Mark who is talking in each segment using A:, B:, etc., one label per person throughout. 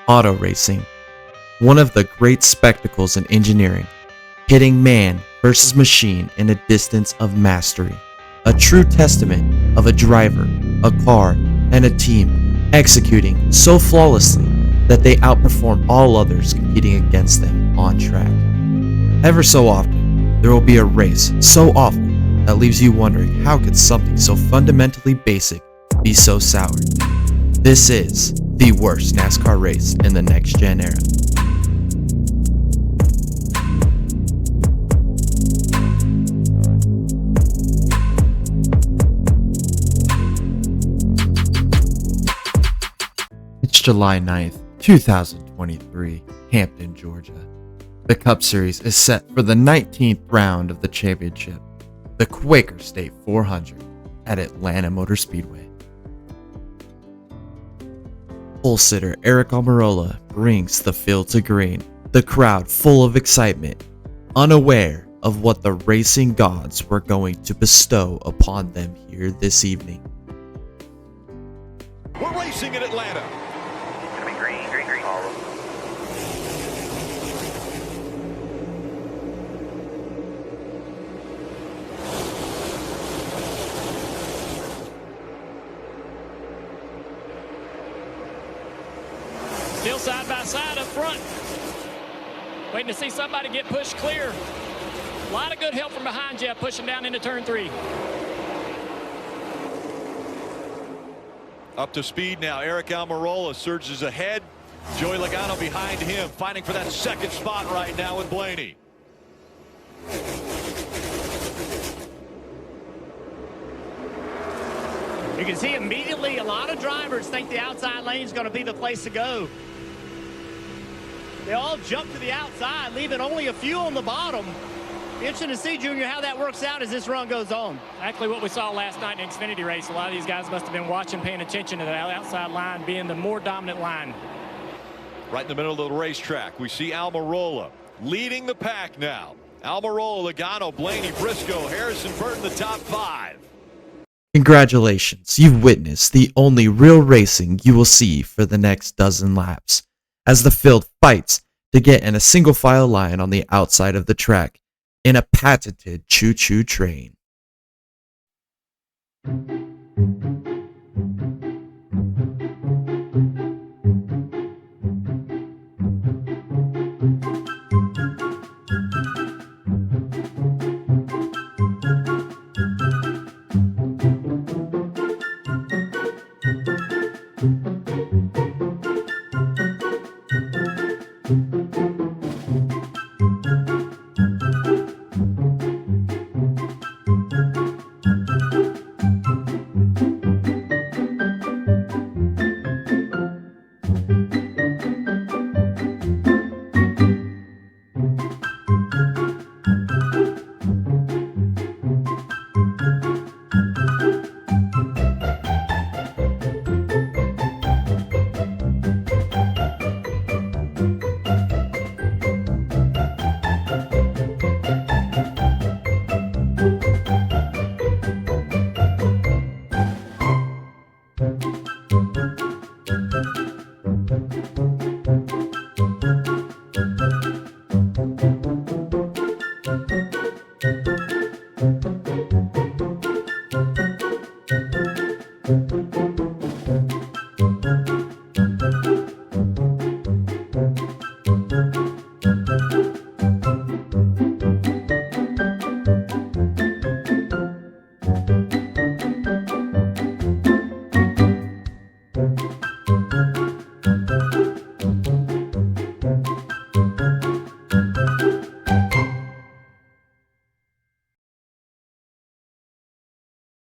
A: Auto racing, one of the great spectacles in engineering, hitting man versus machine in a distance of mastery. A true testament of a driver, a car, and a team executing so flawlessly that they outperform all others competing against them on track. Ever so often, there will be a race so awful that leaves you wondering how could something so fundamentally basic be so sour. This is the worst NASCAR race in the next-gen era. It's July 9th, 2023, Hampton, Georgia. The Cup Series is set for the 19th round of the championship, the Quaker State 400 at Atlanta Motor Speedway. Pole sitter Aric Almirola brings the field to green, the crowd full of excitement, unaware of what the racing gods were going to bestow upon them here this evening.
B: We're racing in Atlanta.
C: It's gonna be green, green, green. All of them.
D: Still side by side up front. Waiting to see somebody get pushed clear. A lot of good help from behind Jeff, pushing down into turn 3.
B: Up to speed now. Aric Almirola surges ahead. Joey Logano behind him, fighting for that second spot right now with Blaney.
D: You can see immediately a lot of drivers think the outside lane is going to be the place to go. They all jump to the outside, leaving only a few on the bottom. Interesting to see, Junior, how that works out as this run goes on. Exactly what we saw last night in the Xfinity race. A lot of these guys must have been watching, paying attention to that outside line being the more dominant line.
B: Right in the middle of the racetrack, we see Almirola leading the pack now. Almirola, Logano, Blaney, Briscoe, Harrison Burton, the top 5.
A: Congratulations, you've witnessed the only real racing you will see for the next dozen laps, as the field fights to get in a single file line on the outside of the track in a patented choo-choo train.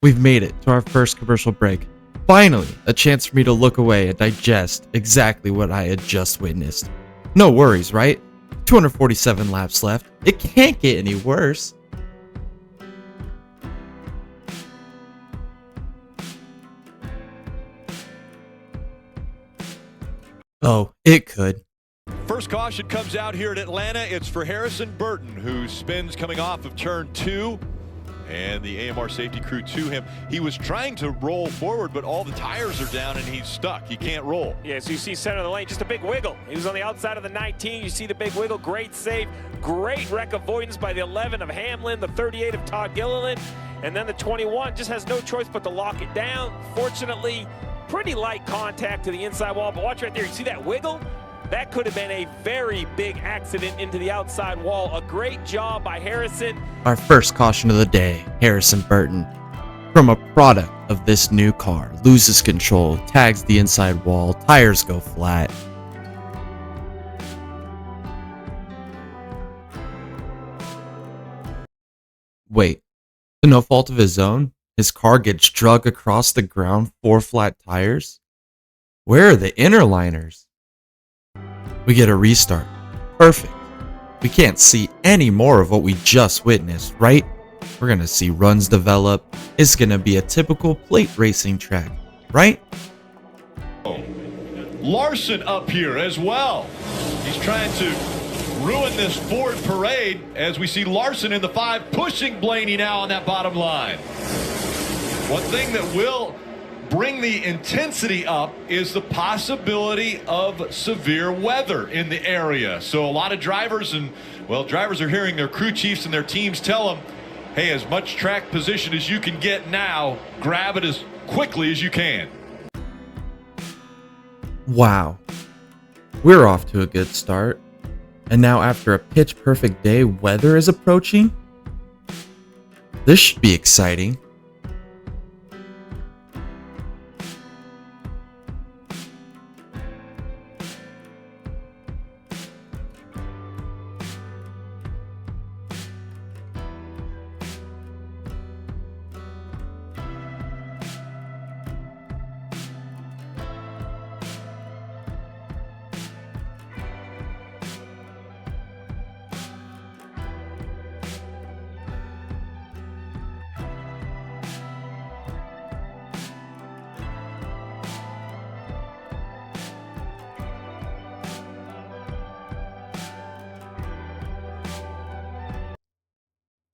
A: We've made it to our first commercial break. Finally, a chance for me to look away and digest exactly what I had just witnessed. No worries, right? 247 laps left. It can't get any worse. Oh, it could.
B: First caution comes out here at Atlanta. It's for Harrison Burton, who spins coming off of turn 2. And the AMR safety crew to him. He was trying to roll forward, but all the tires are down and he's stuck. He can't roll.
E: Yeah, so you see center of the lane, just a big wiggle. He was on the outside of the 19. You see the big wiggle. Great save. Great wreck avoidance by the 11 of Hamlin, the 38 of Todd Gilliland. And then the 21 just has no choice but to lock it down. Fortunately, pretty light contact to the inside wall. But watch right there. You see that wiggle? That could have been a very big accident into the outside wall. A great job by Harrison.
A: Our first caution of the day, Harrison Burton, from a product of this new car, loses control, tags the inside wall, tires go flat. Wait, to no fault of his own, his car gets dragged across the ground, 4 flat tires? Where are the interliners? We get a restart. Perfect. We can't see any more of what we just witnessed, right? We're gonna see runs develop. It's gonna be a typical plate racing track, right?
B: Larson up here as well. He's trying to ruin this Ford parade as we see Larson in the 5 pushing Blaney now on that bottom line. One thing that will bring the intensity up is the possibility of severe weather in the area. So a lot of drivers drivers are hearing their crew chiefs and their teams tell them, hey, as much track position as you can get now, grab it as quickly as you can.
A: Wow. We're off to a good start. And now after a pitch perfect day, weather is approaching? This should be exciting.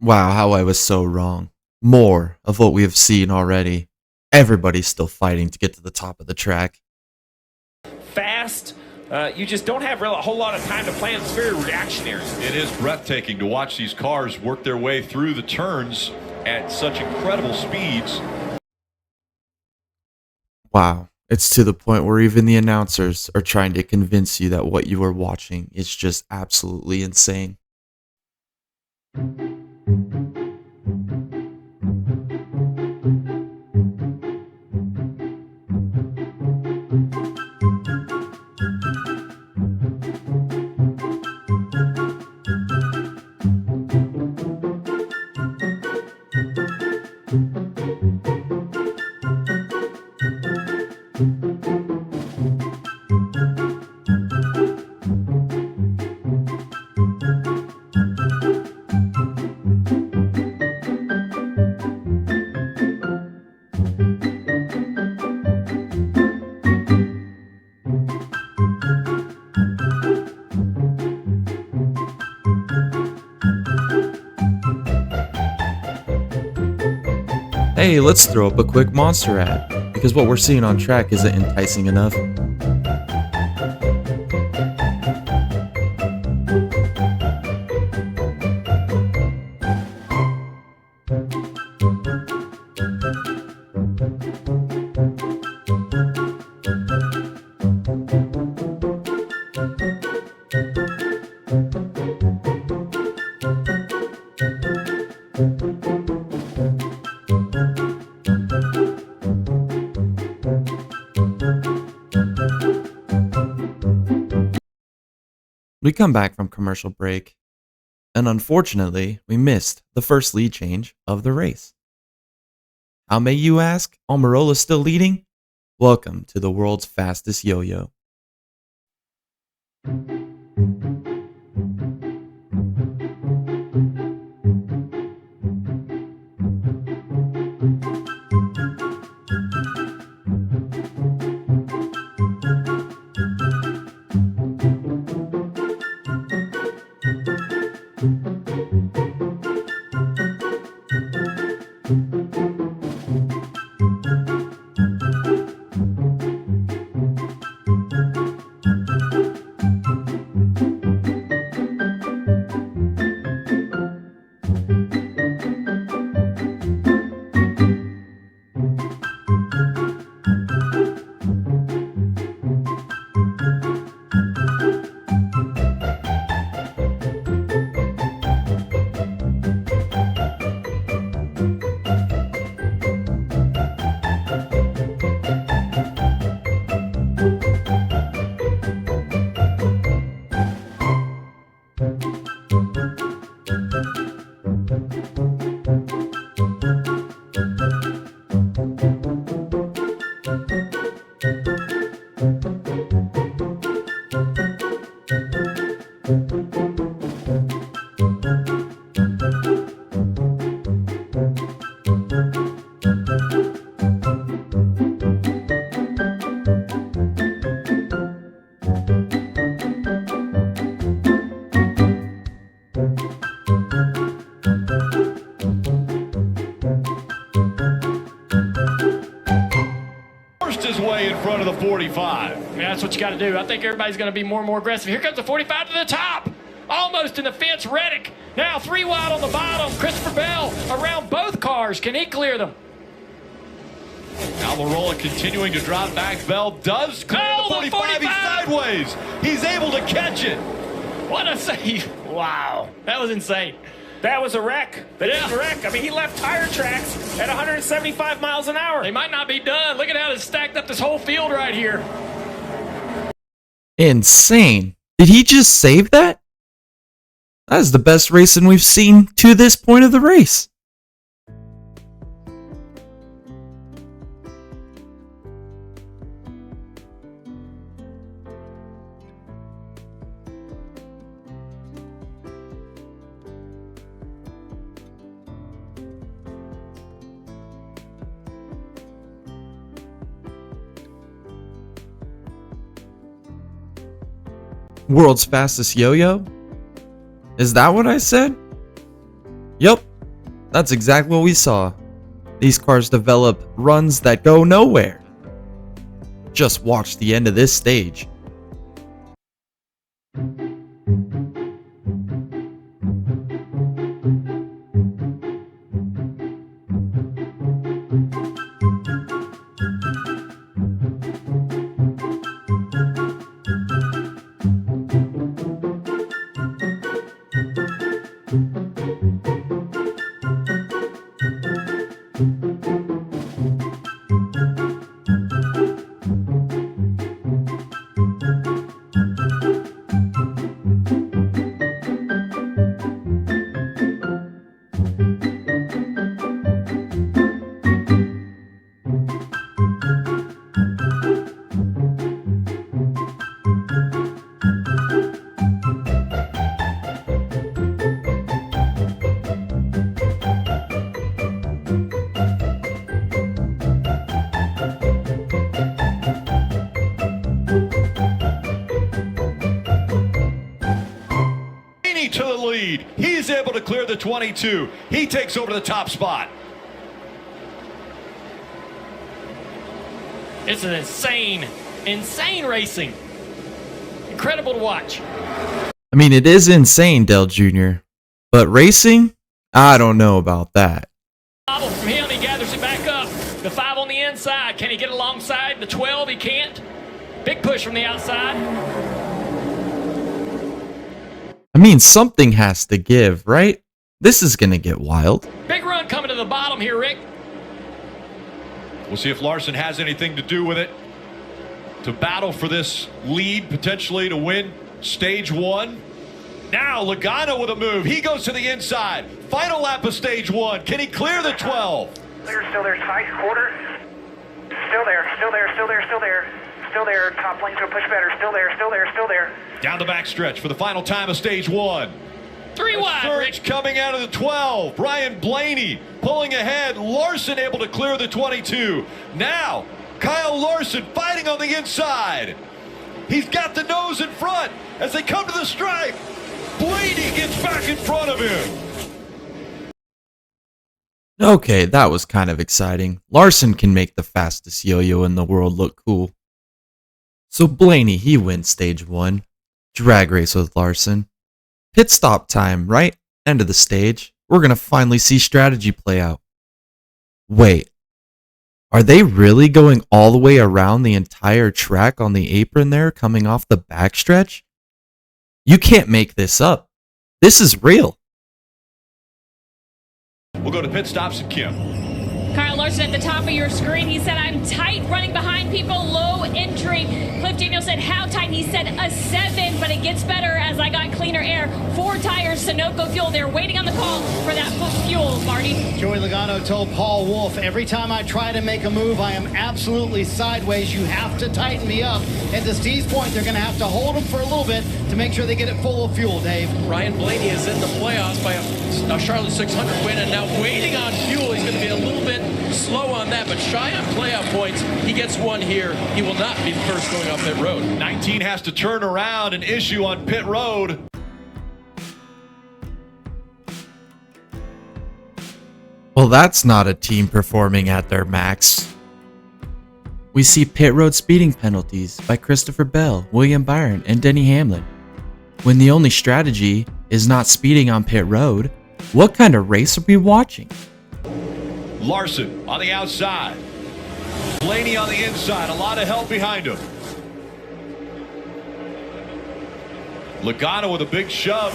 A: Wow, how I was so wrong. More of what we have seen already. Everybody's still fighting to get to the top of the track.
E: Fast. You just don't have a whole lot of time to plan. It's very reactionary.
B: It is breathtaking to watch these cars work their way through the turns at such incredible speeds.
A: Wow, it's to the point where even the announcers are trying to convince you that what you are watching is just absolutely insane. Hey, let's throw up a quick monster ad, because what we're seeing on track isn't enticing enough. We come back from commercial break, and unfortunately, we missed the first lead change of the race. How may you ask? Almirola still leading? Welcome to the world's fastest yo-yo.
D: Yeah, that's what you got to do. I think everybody's going to be more and more aggressive. Here comes the 45 to the top. Almost in the fence, Reddick. Now 3 wide on the bottom. Christopher Bell around both cars. Can he clear them?
B: Almirola continuing to drop back. Bell does clear the 45. He's sideways. He's able to catch it.
D: What a save. Wow. That was insane.
E: That was a wreck. That is a wreck. I mean, he left tire tracks at 175 miles an hour.
D: They might not be done. Look at how it's stacked up this whole field right here.
A: Insane. Did he just save that? That is the best racing we've seen to this point of the race. World's fastest yo-yo? Is that what I said? Yep, that's exactly what we saw. These cars develop runs that go nowhere. Just watch the end of this stage.
B: To the lead. He's able to clear the 22. He takes over the top spot.
D: It's an insane racing. Incredible to watch.
A: I mean, it is insane, Dale Jr., but racing? I don't know about that.
D: From him, he gathers it back up. The 5 on the inside. Can he get alongside the 12? He can't. Big push from the outside.
A: I mean, something has to give, right? This is going to get wild.
D: Big run coming to the bottom here, Rick.
B: We'll see if Larson has anything to do with it. To battle for this lead, potentially to win stage 1. Now Logano with a move. He goes to the inside. Final lap of stage 1. Can he clear the 12?
C: Still there, tight quarter. Still there. Top lane's gonna push better. Still there.
B: Down the backstretch for the final time of stage 1.
D: 3 wide,
B: Surge
D: Rick.
B: coming out of the 12. Brian Blaney pulling ahead. Larson able to clear the 22. Now, Kyle Larson fighting on the inside. He's got the nose in front as they come to the stripe. Blaney gets back in front of him.
A: Okay, that was kind of exciting. Larson can make the fastest yo-yo in the world look cool. So Blaney, he wins stage 1. Drag race with Larson. Pit stop time, right? End of the stage. We're going to finally see strategy play out. Wait, are they really going all the way around the entire track on the apron there, coming off the backstretch? You can't make this up. This is real.
B: We'll go to pit stops and Kim.
F: Kyle Larson at the top of your screen. He said, I'm tight running behind people, low entry. Cliff Daniel said, how tight? He said, a 7, but it gets better as I got cleaner air. 4 tires, Sunoco fuel. They're waiting on the call for that fuel, Marty.
G: Joey Logano told Paul Wolfe, every time I try to make a move, I am absolutely sideways. You have to tighten me up. And to Steve's point, they're going to have to hold him for a little bit to make sure they get it full of fuel, Dave.
H: Ryan Blaney is in the playoffs by a Charlotte 600 win, and now waiting on fuel. He's going to be a little bit slow on that, but shy on playoff points. He gets one here. He will not be the first going off pit road.
B: 19 has to turn around an issue on pit road.
A: Well, that's not a team performing at their max. We see pit road speeding penalties by Christopher Bell, William Byron, and Denny Hamlin. When the only strategy is not speeding on pit road, what kind of race are we watching?
B: Larson on the outside. Blaney on the inside. A lot of help behind him. Logano with a big shove.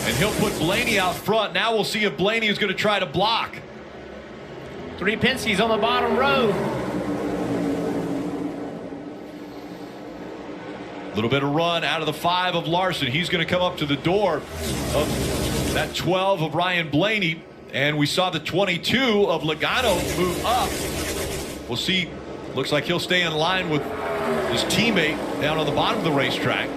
B: And he'll put Blaney out front. Now we'll see if Blaney is going to try to block.
D: 3 Penske's on the bottom row.
B: A little bit of run out of the 5 of Larson. He's going to come up to the door of that 12 of Ryan Blaney. And we saw the 22 of Logano move up. We'll see. Looks like he'll stay in line with his teammate down on the bottom of the racetrack.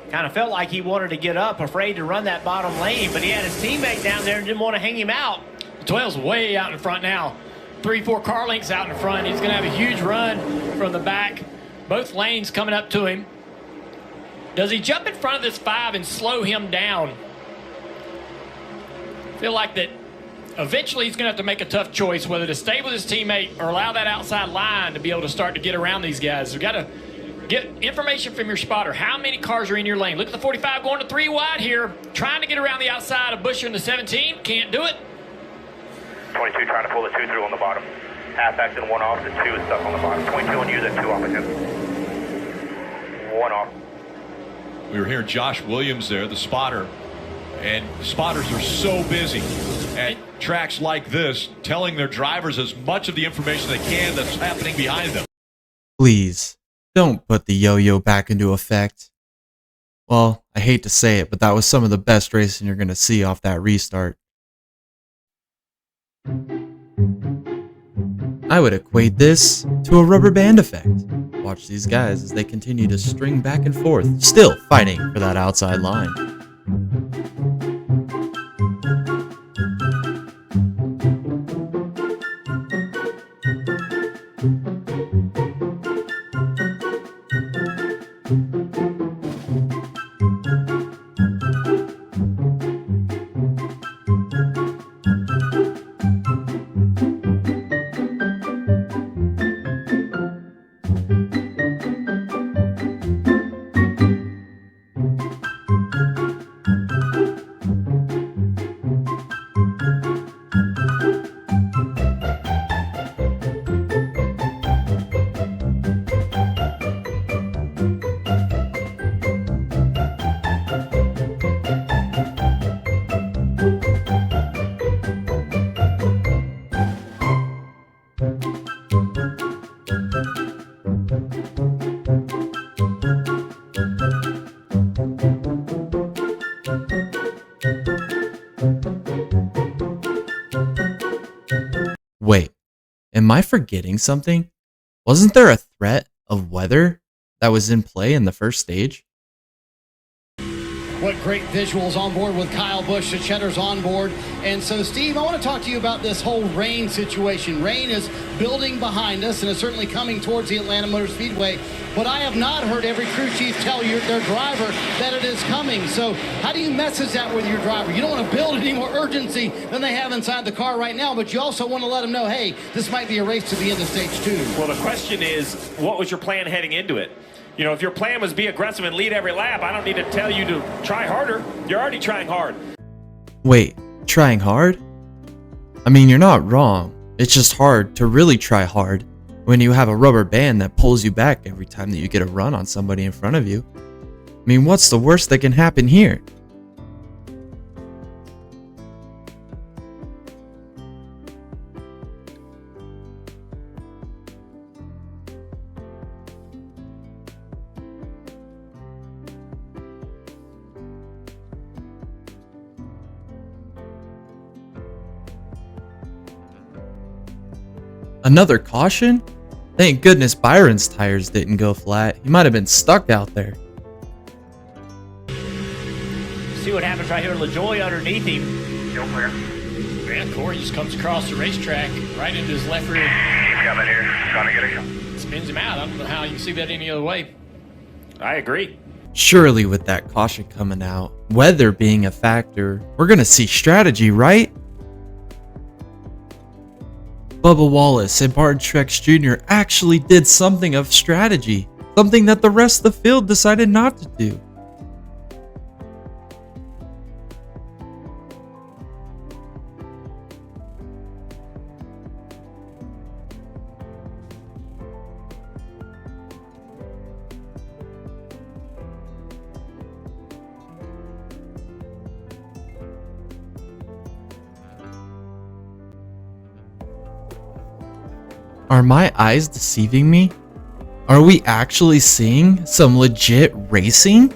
D: Kind of felt like he wanted to get up, afraid to run that bottom lane, but he had his teammate down there and didn't want to hang him out. 12's way out in front now. 3-4 car lengths out in front. He's going to have a huge run from the back. Both lanes coming up to him. Does he jump in front of this 5 and slow him down? I feel like that eventually he's going to have to make a tough choice whether to stay with his teammate or allow that outside line to be able to start to get around these guys. We've got to get information from your spotter. How many cars are in your lane? Look at the 45 going to 3 wide here, trying to get around the outside of Busher in the 17. Can't do it.
C: 22 trying to pull the 2 through on the bottom. Half X and 1 off. The 2 is stuck on the bottom. 22 on you, then 2 off again. 1 off.
B: We were hearing Josh Williams there, the spotter. And spotters are so busy at tracks like this, telling their drivers as much of the information they can that's happening behind them.
A: Please, don't put the yo-yo back into effect. Well, I hate to say it, but that was some of the best racing you're going to see off that restart. I would equate this to a rubber band effect. Watch these guys as they continue to string back and forth, still fighting for that outside line. Wait, am I forgetting something? Wasn't there a threat of weather that was in play in the first stage?
G: What great visuals on board with Kyle Busch. The Cheddar's on board. And so, Steve, I want to talk to you about this whole rain situation. Rain is building behind us and is certainly coming towards the Atlanta Motor Speedway. But I have not heard every crew chief tell their driver that it is coming. So how do you message that with your driver? You don't want to build any more urgency than they have inside the car right now, but you also want to let them know, hey, this might be a race to the end of stage 2.
E: Well, the question is, what was your plan heading into it? You know, if your plan was be aggressive and lead every lap, I don't need to tell you to try harder. You're already trying hard.
A: Wait, trying hard? I mean, you're not wrong. It's just hard to really try hard when you have a rubber band that pulls you back every time that you get a run on somebody in front of you. I mean, what's the worst that can happen here? Another caution? Thank goodness Byron's tires didn't go flat. He might have been stuck out there.
D: See what happens right here. LaJoy underneath him.
C: Still clear.
D: And Corey just comes across the racetrack right into his left rear.
C: He's coming here. Trying to get a
D: Spins him out. I don't know how you can see that any other way.
E: I agree.
A: Surely with that caution coming out, weather being a factor, we're going to see strategy, right? Bubba Wallace and Barton Truex Jr. actually did something of strategy, something that the rest of the field decided not to do. Are my eyes deceiving me? Are we actually seeing some legit racing?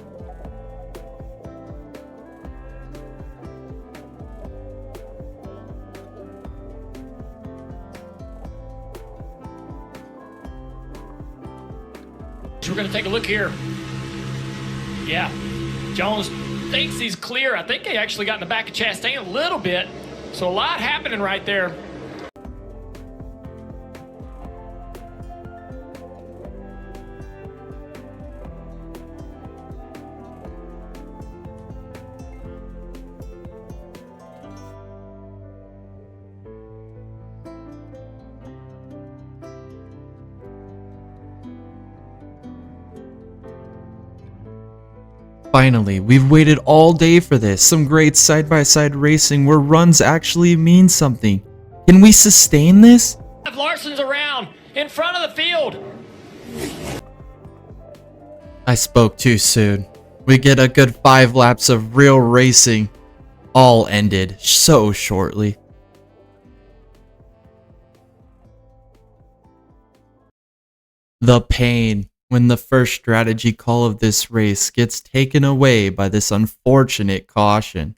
D: We're going to take a look here. Yeah, Jones thinks he's clear. I think he actually got in the back of Chastain a little bit. So a lot happening right there.
A: Finally, we've waited all day for this. Some great side-by-side racing where runs actually mean something. Can we sustain this?
D: Larson's around in front of the field.
A: I spoke too soon. We get a good 5 laps of real racing. All ended so shortly. The pain when the first strategy call of this race gets taken away by this unfortunate caution.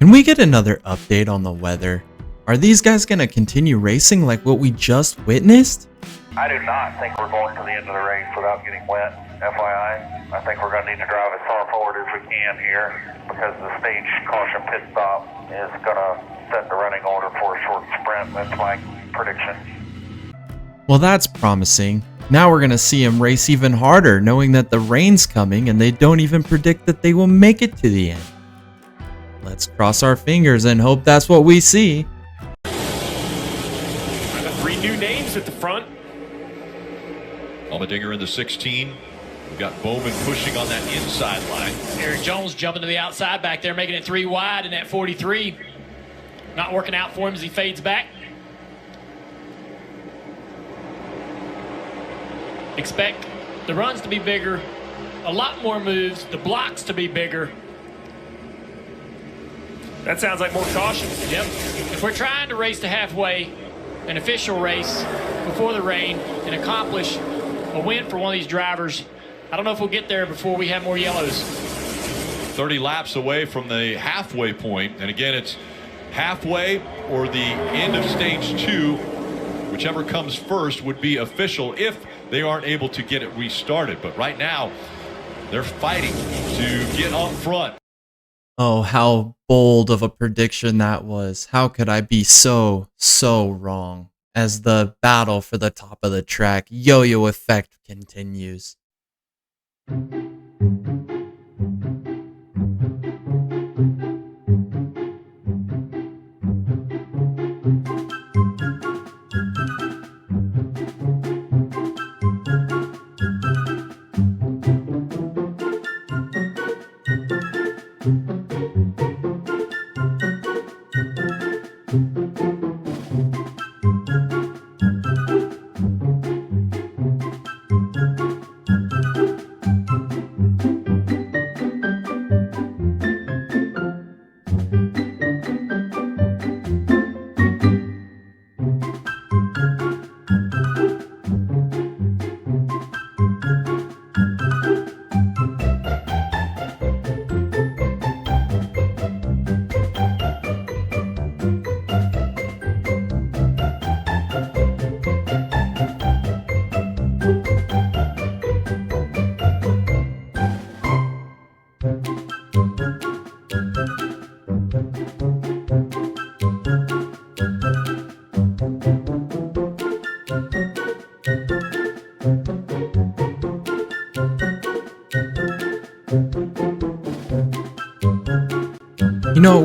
A: Can we get another update on the weather? Are these guys going to continue racing like what we just witnessed?
C: I do not think we're going to the end of the race without getting wet, FYI. I think we're going to need to drive as far forward as we can here because the stage caution pit stop is going to set the running order for a short sprint. That's my prediction.
A: Well, that's promising. Now we're going to see them race even harder, knowing that the rain's coming and they don't even predict that they will make it to the end. Let's cross our fingers and hope that's what we see.
E: 3 new names at the front.
B: Allmendinger in the 16. We've got Bowman pushing on that inside line.
D: Eric Jones jumping to the outside back there, making it 3 wide in that 43. Not working out for him as he fades back. Expect the runs to be bigger, a lot more moves, the blocks to be bigger.
E: That sounds like more caution.
D: Yep. If we're trying to race to halfway, an official race before the rain, and accomplish a win for one of these drivers, I don't know if we'll get there before we have more yellows.
B: 30 laps away from the halfway point, and again, it's halfway or the end of stage 2. Whichever comes first would be official if they aren't able to get it restarted. But right now, they're fighting to get up front.
A: Oh, how bold of a prediction that was. How could I be so wrong? As the battle for the top of the track yo-yo effect continues.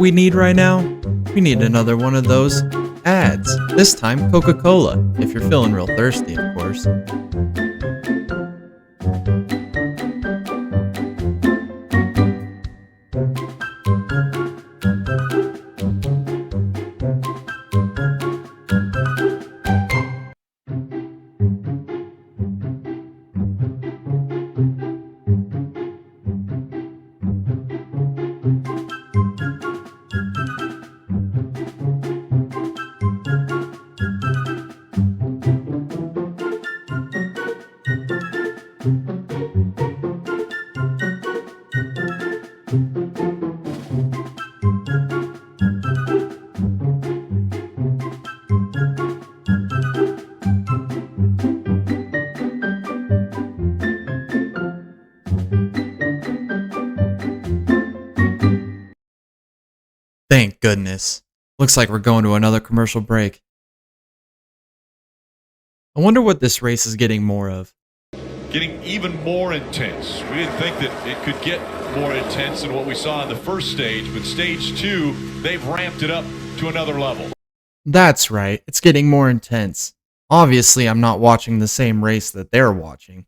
A: we need right now? We need another one of those ads. This time, Coca-Cola, if you're feeling real thirsty, of course. Thank goodness. Looks like we're going to another commercial break. I wonder what this race is getting more of.
B: Getting even more intense. We didn't think that it could get more intense than what we saw in the first stage, but stage 2, they've ramped it up to another level.
A: That's right, it's getting more intense. Obviously, I'm not watching the same race that they're watching.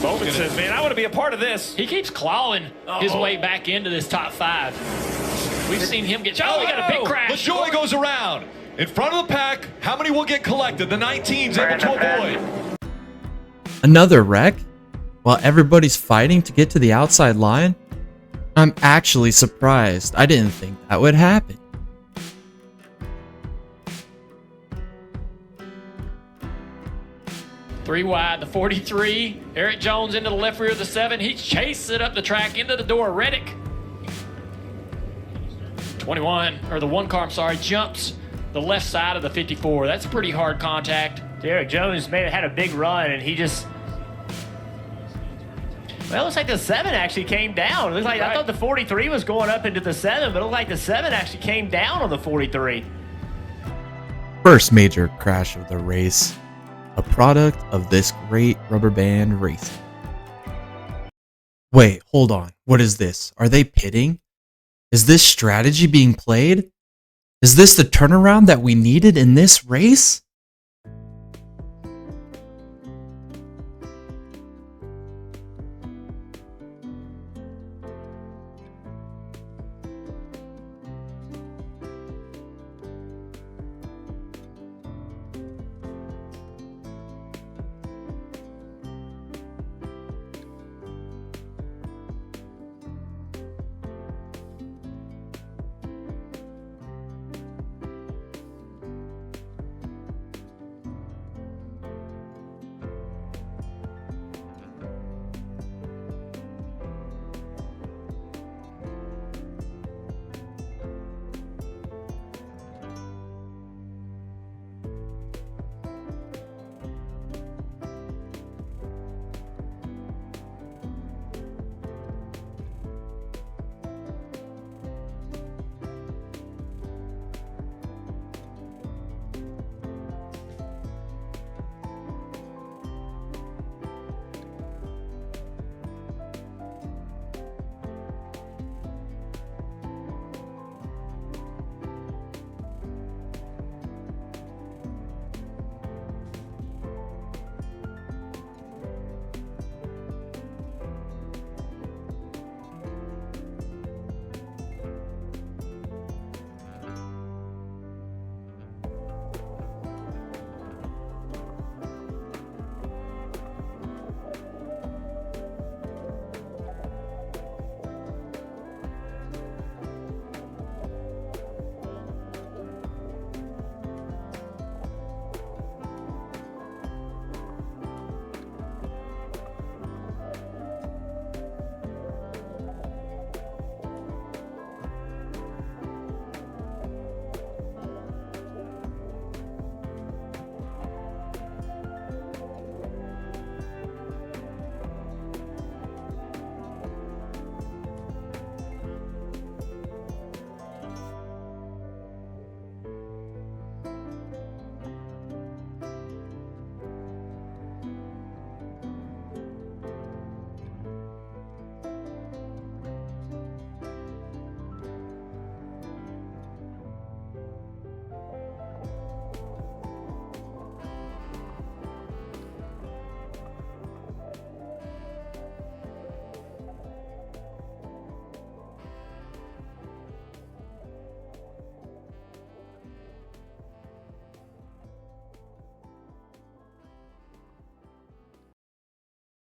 E: Bowman says, man, I want to be a part of this.
D: He keeps clawing his way back into this top 5. We've seen him get... Oh, he got a big crash.
B: LaJoy goes around. In front of the pack, how many will get collected? The 19's able to avoid.
A: Another wreck? While everybody's fighting to get to the outside line? I'm actually surprised. I didn't think that would happen.
D: Three wide, the 43. Eric Jones into the left rear of the 7. He chased it up the track into the door. Reddick. 21, or the 1 car, I'm sorry, jumps the left side of the 54. That's pretty hard contact.
I: Eric Jones had a big run, and he just... Well, it looks like the 7 actually came down. It looks like, I thought the 43 was going up into the 7, but it looked like the 7 actually came down on the 43.
A: First major crash of the race. A product of this great rubber band racing. Wait, hold on. What is this? Are they pitting? Is this strategy being played? Is this the turnaround that we needed in this race?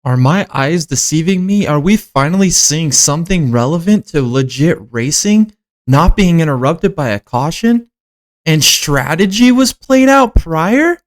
A: Are my eyes deceiving me? Are we finally seeing something relevant to legit racing not being interrupted by a caution? And strategy was played out prior?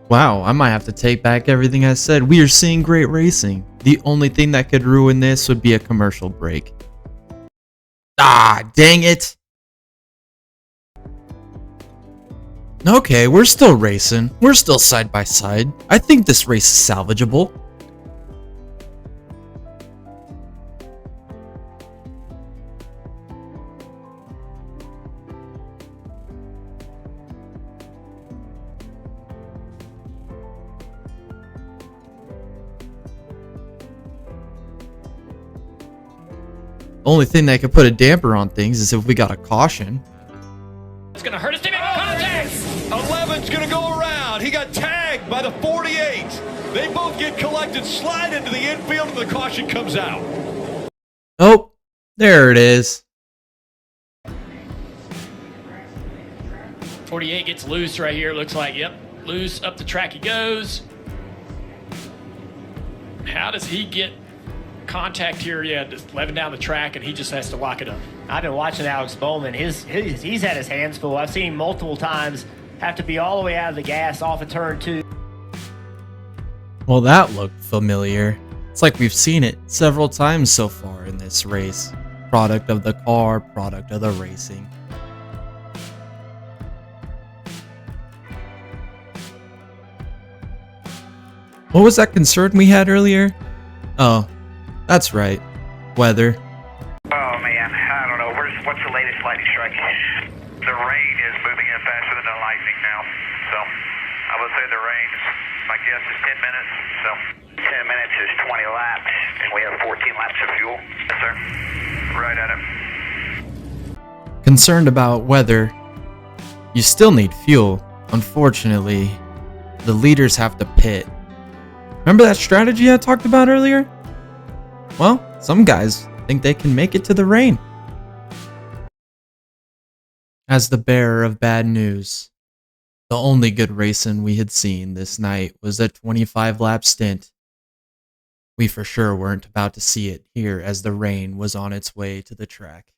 A: Wow, I might have to take back everything I said. We are seeing great racing. The only thing that could ruin this would be a commercial break. Ah, dang it. Okay, we're still racing. We're still side by side. I think this race is salvageable. Only thing that could put a damper on things is if we got a caution.
D: It's going to hurt us to make contact.
B: 11's going to go around. He got tagged by the 48. They both get collected, slide into the infield, and the caution comes out.
A: Oh, there it is.
D: 48 gets loose right here. Looks like, yep, loose. Up the track he goes. How does he get contact here? Yeah, just 11 down the track, and he just has to lock it up.
I: I've been watching Alex Bowman. He's had his hands full. I've seen him multiple times have to be all the way out of the gas off of turn 2.
A: Well, that looked familiar. It's like we've seen it several times so far in this race. Product of the car, product of the racing. What was that concern we had earlier? Oh, that's right. Weather.
C: Oh man, I don't know. What's the latest lightning strike? The rain is moving in faster than the lightning now. So I would say the rain is, my guess is 10 minutes. So 10 minutes is 20 laps, and we have 14 laps of fuel. Yes, sir. Right at it.
A: Concerned about weather. You still need fuel. Unfortunately, the leaders have to pit. Remember that strategy I talked about earlier? Well, some guys think they can make it to the rain. As the bearer of bad news, the only good racing we had seen this night was a 25-lap stint. We for sure weren't about to see it here as the rain was on its way to the track.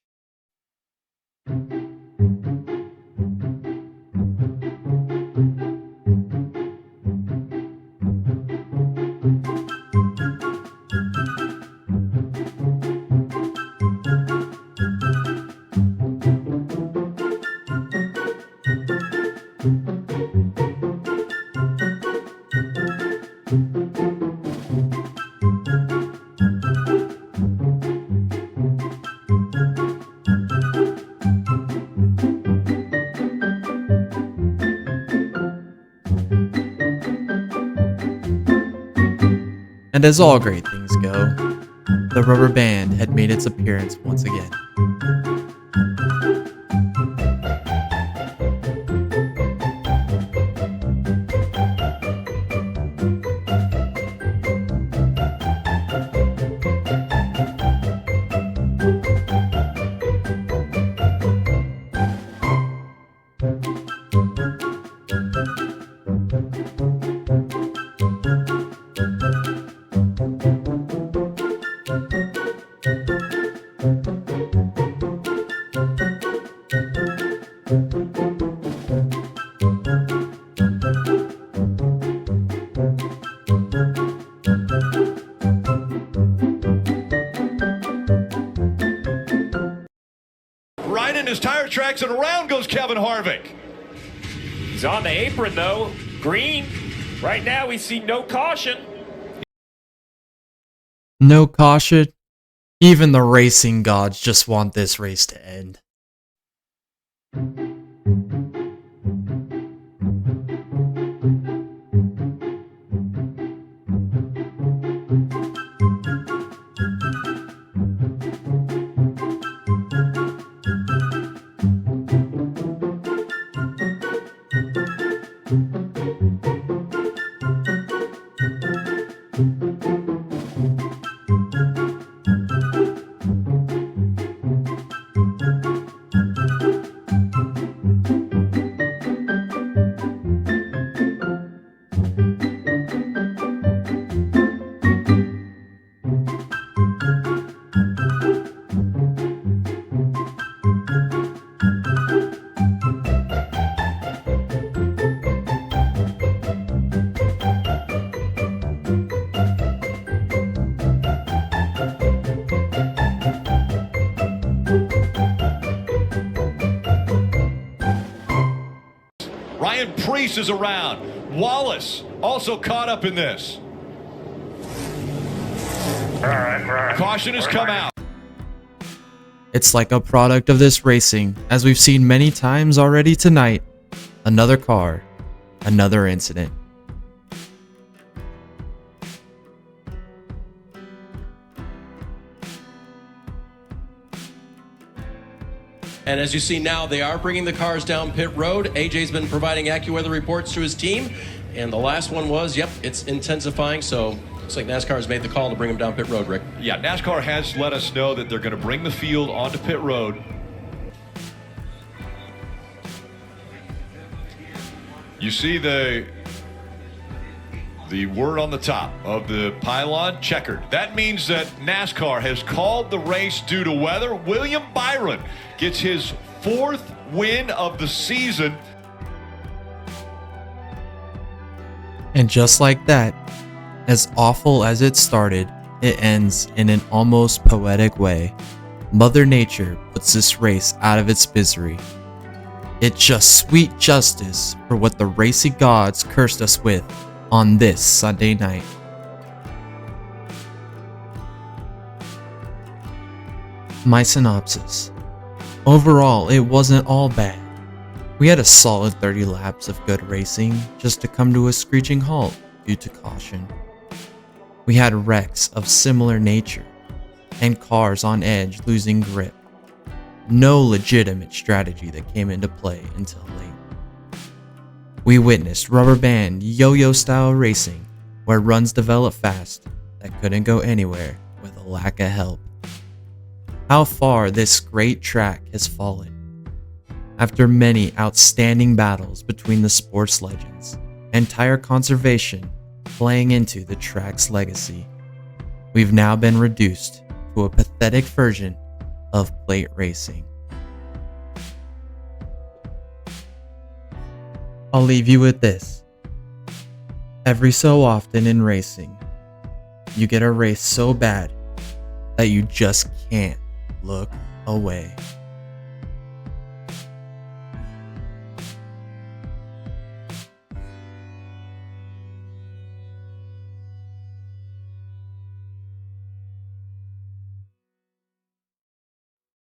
A: And as all great things go, the rubber band had made its appearance once again.
B: Right in his tire tracks, and around goes Kevin Harvick.
E: He's on the apron, though. Green. Right now, we see no caution.
A: No caution? Even the racing gods just want this race to end.
B: Ryan Preece is around. Wallace also caught up in this. Caution has come out.
A: It's like a product of this racing, as we've seen many times already tonight. Another car, another incident.
H: And as you see now, they are bringing the cars down pit road. AJ's been providing AccuWeather reports to his team. And the last one was, yep, it's intensifying. So looks like NASCAR has made the call to bring them down pit road, Rick.
B: Yeah, NASCAR has let us know that they're going to bring the field onto pit road. You see the word on the top of the pylon, checkered. That means that NASCAR has called the race due to weather. William Byron gets his 4th win of the season.
A: And just like that, as awful as it started, it ends in an almost poetic way. Mother Nature puts this race out of its misery. It's just sweet justice for what the racy gods cursed us with on this Sunday night. My synopsis. Overall, it wasn't all bad. We had a solid 30 laps of good racing just to come to a screeching halt due to caution. We had wrecks of similar nature and cars on edge losing grip. No legitimate strategy that came into play until late. We witnessed rubber band yo-yo style racing where runs developed fast that couldn't go anywhere with a lack of help. How far this great track has fallen. After many outstanding battles between the sports legends and tire conservation playing into the track's legacy, we've now been reduced to a pathetic version of plate racing. I'll leave you with this. Every so often in racing, you get a race so bad that you just can't look away.